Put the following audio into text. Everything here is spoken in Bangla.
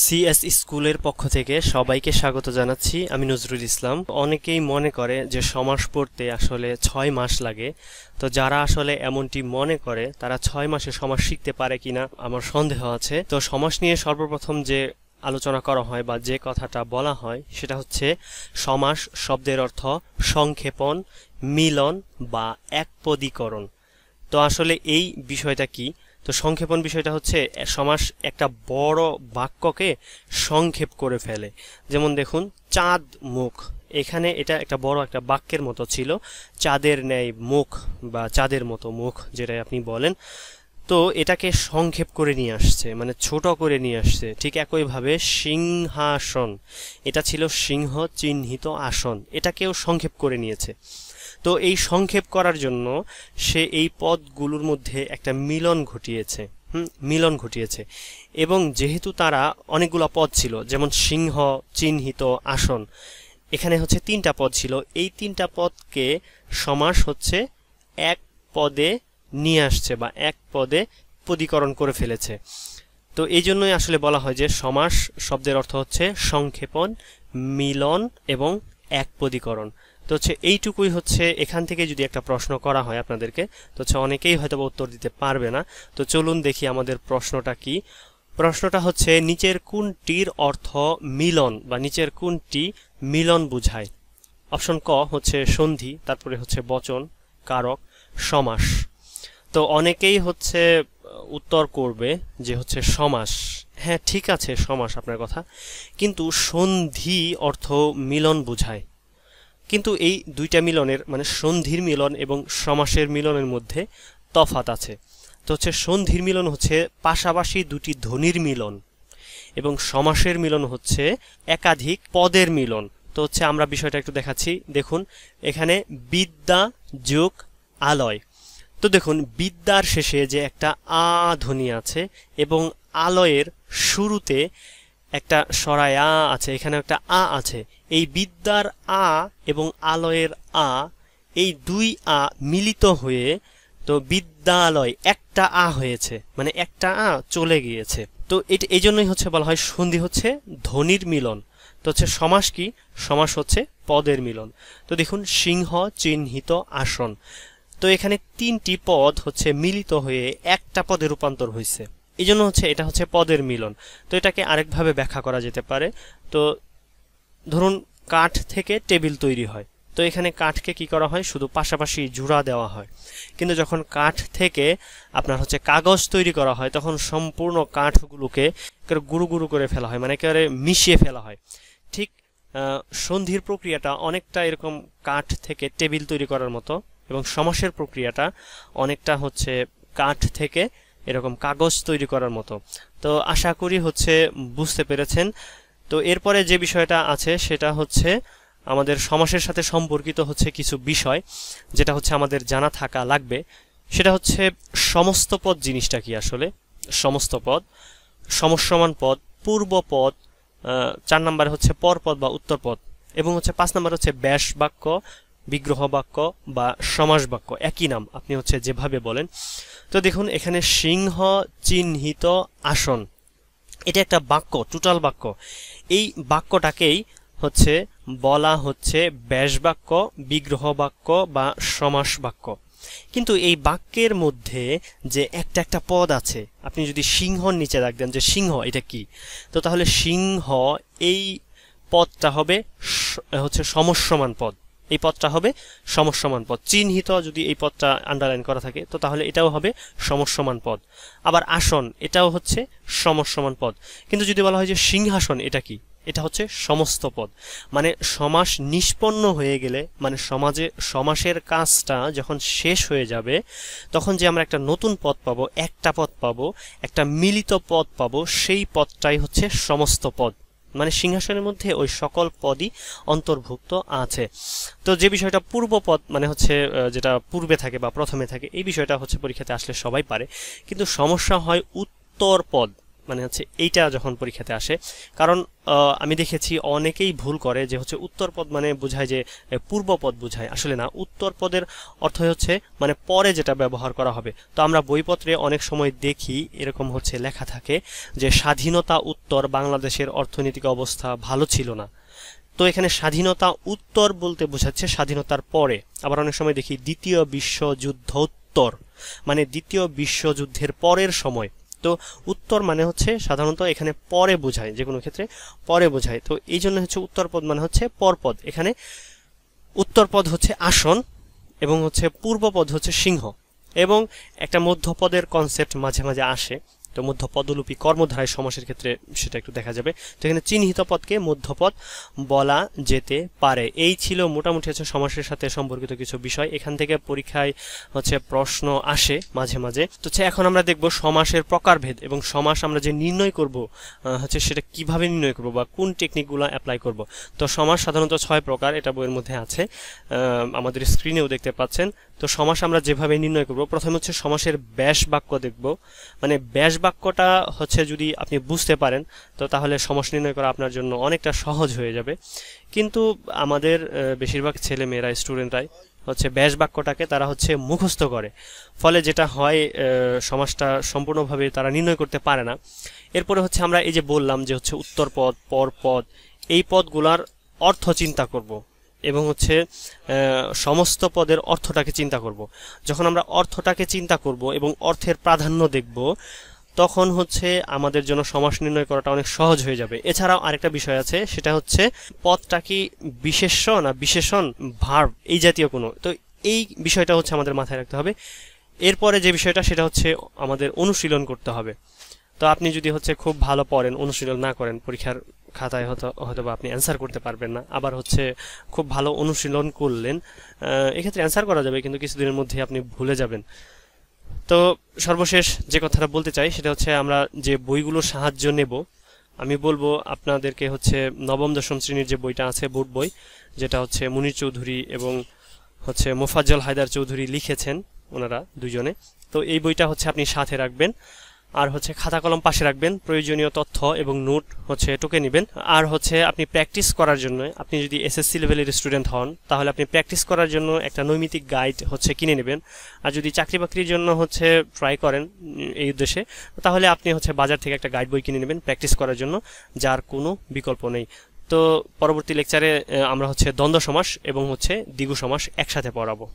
সিএস স্কুলের পক্ষ থেকে সবাইকে স্বাগত জানাচ্ছি। আমি নজরুল ইসলাম। অনেকেই মনে করে যে সমাস পড়তে আসলে ৬ মাস লাগে। তো যারা আসলে এমনটি মনে করে তারা ৬ মাসে সমাস শিখতে পারে কিনা আমার সন্দেহ আছে। তো সমাস নিয়ে সর্বপ্রথম যে আলোচনা করা হয় বা যে কথাটা বলা হয় সেটা হচ্ছে সমাস শব্দের অর্থ সংক্ষেপণ, মিলন বা একপদীকরণ। তো আসলে এই বিষয়টা কি? তো সংক্ষেপণ বিষয়টা হচ্ছে সমাস একটা বড় বাক্যকে সংক্ষেপ করে ফেলে। যেমন দেখুন, চাঁদ মুখ, এখানে এটা একটা বড় একটা বাক্যের মতো ছিল, চাঁদের ন্যায় মুখ বা চাঁদের মতো মুখ যেটা আপনি বলেন। তো এটাকে সংক্ষেপ করে নিয়ে আসছে, মানে ছোট করে নিয়ে আসছে। ঠিক একইভাবে সিংহাসন, এটা ছিল সিংহ চিহ্নিত আসন, এটাকেও সংক্ষেপ করে নিয়েছে। তো এই সংক্ষেপ করার জন্য সে এই পদগুলোর মধ্যে একটা মিলন ঘটিয়েছে। এবং যেহেতু তারা অনেকগুলো পদ ছিল, যেমন সিংহ চিহ্নিত আসন, এখানে হচ্ছে ৩টা পদ ছিল, এই ৩টা পদকে সমাস হচ্ছে এক পদে নিয়ে আসছে বা এক পদে পদীকরণ করে ফেলেছে। তো এই জন্যই আসলে বলা হয় যে সমাস শব্দের অর্থ হচ্ছে সংক্ষেপণ, মিলন এবং একপদীকরণ। তো হচ্ছে এইটুকুই হচ্ছে। এখান থেকে যদি একটা প্রশ্ন করা হয় আপনাদেরকে, তো হচ্ছে অনেকেই হয়তো উত্তর দিতে পারবে না। তো চলুন দেখি আমাদের প্রশ্নটা কি। প্রশ্নটা হচ্ছে নিচের কোনটির অর্থ মিলন বা নিচের কোনটি মিলন বুঝায়? অপশন ক হচ্ছে সন্ধি, তারপরে হচ্ছে বচন, কারক, সমাস। তো অনেকেই হচ্ছে উত্তর করবে যে হচ্ছে সমাস। হ্যাঁ, ঠিক আছে, সমাস আপনার কথা, কিন্তু সন্ধি অর্থ মিলন বুঝায়। কিন্তু এই দুইটা মিলনের মানে সন্ধির মিলন এবং সমাসের মিলনের মধ্যে তফাৎ আছে। তো হচ্ছে সন্ধির মিলন হচ্ছে পাশাপাশি দুটি ধ্বনির মিলন এবং সমাসের মিলন হচ্ছে একাধিক পদের মিলন। তো হচ্ছে আমরা বিষয়টা একটু দেখাচ্ছি। দেখুন, এখানে বিদ্যা যোগ আলয়। তো দেখুন, বিদ্যার শেষে যে একটা আ ধ্বনি আছে এবং আলয়ের শুরুতে একটা সরায় আ আছে, এখানে একটা আ আছে। এই বিদ্যার আ এবং আলয়ের আ, এই দুই আ মিলিত হয়ে তো বিদ্যালয় একটা আ হয়েছে, মানে একটা আ চলে গিয়েছে। তো এটা এই জন্যই হচ্ছে বলা হয় সন্ধি হচ্ছে ধ্বনির মিলন। তো হচ্ছে সমাস কি? সমাস হচ্ছে পদের মিলন। তো দেখুন, সিংহ চিহ্নিত আসন, তো এখানে ৩টি পদ হচ্ছে মিলিত হয়ে একটা পদে রূপান্তর হয়েছে, এই জন্য হচ্ছে এটা হচ্ছে পদের মিলন। তো এটাকে আরেকভাবে ব্যাখ্যা করা যেতে পারে। তো ধরুন, কাঠ থেকে টেবিল তৈরি হয়, তো এখানে কাঠকে কি করা হয়? শুধু পাশাপাশি জোড়া দেওয়া হয়। কিন্তু যখন কাঠ থেকে আপনার হচ্ছে কাগজ তৈরি করা হয়, তখন সম্পূর্ণ কাঠগুলোকে গুঁড়ো গুঁড়ো করে ফেলা হয়, মানে একেবারে মিশিয়ে ফেলা হয়। ঠিক সন্ধির প্রক্রিয়াটা অনেকটা এরকম কাঠ থেকে টেবিল তৈরি করার মতো, এবং সমাসের প্রক্রিয়াটা অনেকটা হচ্ছে কাঠ থেকে এরকম কাগজ তৈরি করার মতো। তো আশা করি হচ্ছে বুঝতে পেরেছেন। তো এরপরে যে বিষয়টা আছে সেটা হচ্ছে আমাদের সমাসের সাথে সম্পর্কিত হচ্ছে কিছু বিষয়, যেটা হচ্ছে আমাদের জানা থাকা লাগবে। সেটা হচ্ছে সমস্ত পদ জিনিসটা কি আসলে। সমস্ত পদ, সমসমান পদ, পূর্ব পদ, ৪ নম্বরে হচ্ছে পরপদ বা উত্তরপদ, এবং হচ্ছে ৫ নম্বর হচ্ছে ব্যাস বাক্য, বিগ্রহ বাক্য বা সমাস বাক্য, একই নাম আপনি হচ্ছে যেভাবে বলেন। তো দেখুন, এখানে সিংহ চিহ্নিত আসন, এটা একটা বাক্য, টোটাল বাক্য। এই বাক্যটাকেই হচ্ছে বলা হচ্ছে ব্যাস বাক্য, বিগ্রহ বাক্য বা সমাস বাক্য। কিন্তু এই বাক্যের মধ্যে যে একটা একটা পদ আছে, আপনি যদি সিংহর নিচে রাখ দেন যে সিংহ এটা কি, তো তাহলে সিংহ এই পদটা হবে হচ্ছে সমসমান পদ, এই পদটা হবে সমসমান পদ। চিহ্নিত যদি এই পদটা আন্ডারলাইন করা থাকে, তো তাহলে এটাও হবে সমসমান পদ। আবার আসন, এটাও হচ্ছে সমসমান পদ। কিন্তু যদি বলা হয় যে সিংহাসন, এটা কি? এটা হচ্ছে সমস্ত পদ। মানে সমাস নিষ্পন্ন হয়ে গেলে, মানে সমাসের কাজটা যখন শেষ হয়ে যাবে, তখন যে আমরা একটা নতুন পদ পাবো, একটা পদ পাবো, একটা মিলিত পদ পাবো, সেই পদটাই হচ্ছে সমস্ত পদ। মানে সিংহাসনের মধ্যে ওই সকল পদই অন্তর্ভুক্ত আছে। তো যে বিষয়টা পূর্বপদ, মানে হচ্ছে যেটা পূর্বে থাকে বা প্রথমে থাকে, এই বিষয়টা হচ্ছে পরীক্ষাতে আসলে সবাই পারে। কিন্তু সমস্যা হয় উত্তর পদ, মানে হচ্ছে এইটা যখন পরীক্ষাতে আসে। কারণ আমি দেখেছি অনেকেই ভুল করে যে হচ্ছে উত্তরপদ মানে বোঝায় যে পূর্বপদ বোঝায়, আসলে না। উত্তরপদের অর্থ হচ্ছে মানে পরে যেটা ব্যবহার করা হবে। তো আমরা বইপত্রে অনেক সময় দেখি এরকম হচ্ছে লেখা থাকে যে স্বাধীনতা উত্তর বাংলাদেশের অর্থনৈতিক অবস্থা ভালো ছিল না। তো এখানে স্বাধীনতা উত্তর বলতে বোঝাচ্ছে স্বাধীনতার পরে। আবার অনেক সময় দেখি দ্বিতীয় বিশ্বযুদ্ধোত্তর, মানে দ্বিতীয় বিশ্বযুদ্ধের পরের সময়। তো উত্তর মানে হচ্ছে সাধারণত এখানে পরে বোঝায়, যে কোনো ক্ষেত্রে পরে বোঝায়। তো এই জন্য হচ্ছে উত্তরপদ মানে হচ্ছে পরপদ। এখানে উত্তরপদ হচ্ছে আসন এবং হচ্ছে পূর্বপদ হচ্ছে সিংহ, এবং একটা মধ্যপদের কনসেপ্ট মাঝে মাঝে আসে। তো মধ্যপদলোপী কর্মধারায় সমাসের ক্ষেত্রে সেটা একটু দেখা যাবে। তো এখানে চিহ্নিত পদকে মধ্যপদ বলা যেতে পারে। এই ছিল মোটামুটি হচ্ছে সমাসের সাথে সম্পর্কিত কিছু বিষয়। এখান থেকে পরীক্ষায় হচ্ছে প্রশ্ন আসে মাঝে মাঝে। তো এখন আমরা দেখব সমাসের প্রকারভেদ, এবং সমাস আমরা যে নির্ণয় করব হচ্ছে সেটা কিভাবে নির্ণয় করব বা কোন টেকনিকগুলো অ্যাপ্লাই করব। তো সমাস সাধারণত 6 প্রকার, এটা বইয়ের মধ্যে আছে, আমাদের স্ক্রিনেও দেখতে পাচ্ছেন। তো সমাস আমরা যেভাবে নির্ণয় করব, প্রথমে হচ্ছে সমাসের ব্যাস বাক্য দেখব। মানে ব্যাস বাক্যটা হচ্ছে যদি আপনি বুঝতে পারেন তো তাহলে সমাস নির্ণয় করা আপনার জন্য অনেকটা সহজ হয়ে যাবে। কিন্তু আমাদের বেশিরভাগ ছেলে মেয়েরা, স্টুডেন্টরাই হচ্ছে ব্যাস বাক্যটাকে তারা হচ্ছে মুখস্থ করে, ফলে যেটা হয় সমাসটা সম্পূর্ণভাবে তারা নির্ণয় করতে পারে না। এরপরে হচ্ছে আমরা এই যে বললাম যে হচ্ছে উত্তরপদ, পরপদ, এই পদগুলার অর্থ চিন্তা করব এবং হচ্ছে সমস্ত পদের অর্থটাকে চিন্তা করব। যখন আমরা অর্থটাকে চিন্তা করব এবং অর্থের প্রাধান্য দেখব, তখন হচ্ছে আমাদের জন্য সমাস নির্ণয় করাটা অনেক সহজ হয়ে যাবে। এছাড়াও আরেকটা বিষয় আছে, সেটা হচ্ছে পদটা কি বিশেষ্য না বিশেষণ, ভার্ব, এই জাতীয় কোনো। তো এই বিষয়টা হচ্ছে আমাদের মাথায় রাখতে হবে। এরপরে যে বিষয়টা সেটা হচ্ছে আমাদের অনুশীলন করতে হবে। তো আপনি যদি হচ্ছে খুব ভালো পড়েন, অনুশীলন না করেন, পরীক্ষার খাতায় হয়তো বা আপনি অ্যান্সার করতে পারবেন না। আবার হচ্ছে খুব ভালো অনুশীলন করলেন, এক্ষেত্রে অ্যান্সার করা যাবে, কিন্তু কিছুদিনের মধ্যে আপনি ভুলে যাবেন। তো সর্বশেষ যে কথাটা বলতে চাই সেটা হচ্ছে আমরা যে বইগুলোর সাহায্য নেব, আমি বলবো আপনাদেরকে হচ্ছে নবম দশম শ্রেণীর যে বইটা আছে, বোর্ড বই, যেটা হচ্ছে মুনির চৌধুরী এবং হচ্ছে মোফাজ্জল হায়দার চৌধুরী লিখেছেন, ওনারা দুজনে। তো এই বইটা হচ্ছে আপনি সাথে রাখবেন, আর হচ্ছে খাতা কলম পাশে রাখবেন, প্রয়োজনীয় তথ্য এবং নোট হচ্ছে টুকে নেবেন। আর হচ্ছে আপনি প্র্যাকটিস করার জন্য, আপনি যদি এসএসসি লেভেলের স্টুডেন্ট হন তাহলে আপনি প্র্যাকটিস করার জন্য একটা নৈমিত্তিক গাইড হচ্ছে কিনে নেবেন। আর যদি চাকরি বাকরির জন্য হচ্ছে ট্রাই করেন এই উদ্দেশ্যে, তাহলে আপনি হচ্ছে বাজার থেকে একটা গাইড বই কিনে নেবেন প্র্যাকটিস করার জন্য, যার কোনো বিকল্প নেই। তো পরবর্তী লেকচারে আমরা হচ্ছে দ্বন্দ্ব সমাস এবং হচ্ছে দ্বিগু সমাস একসাথে পড়াবো।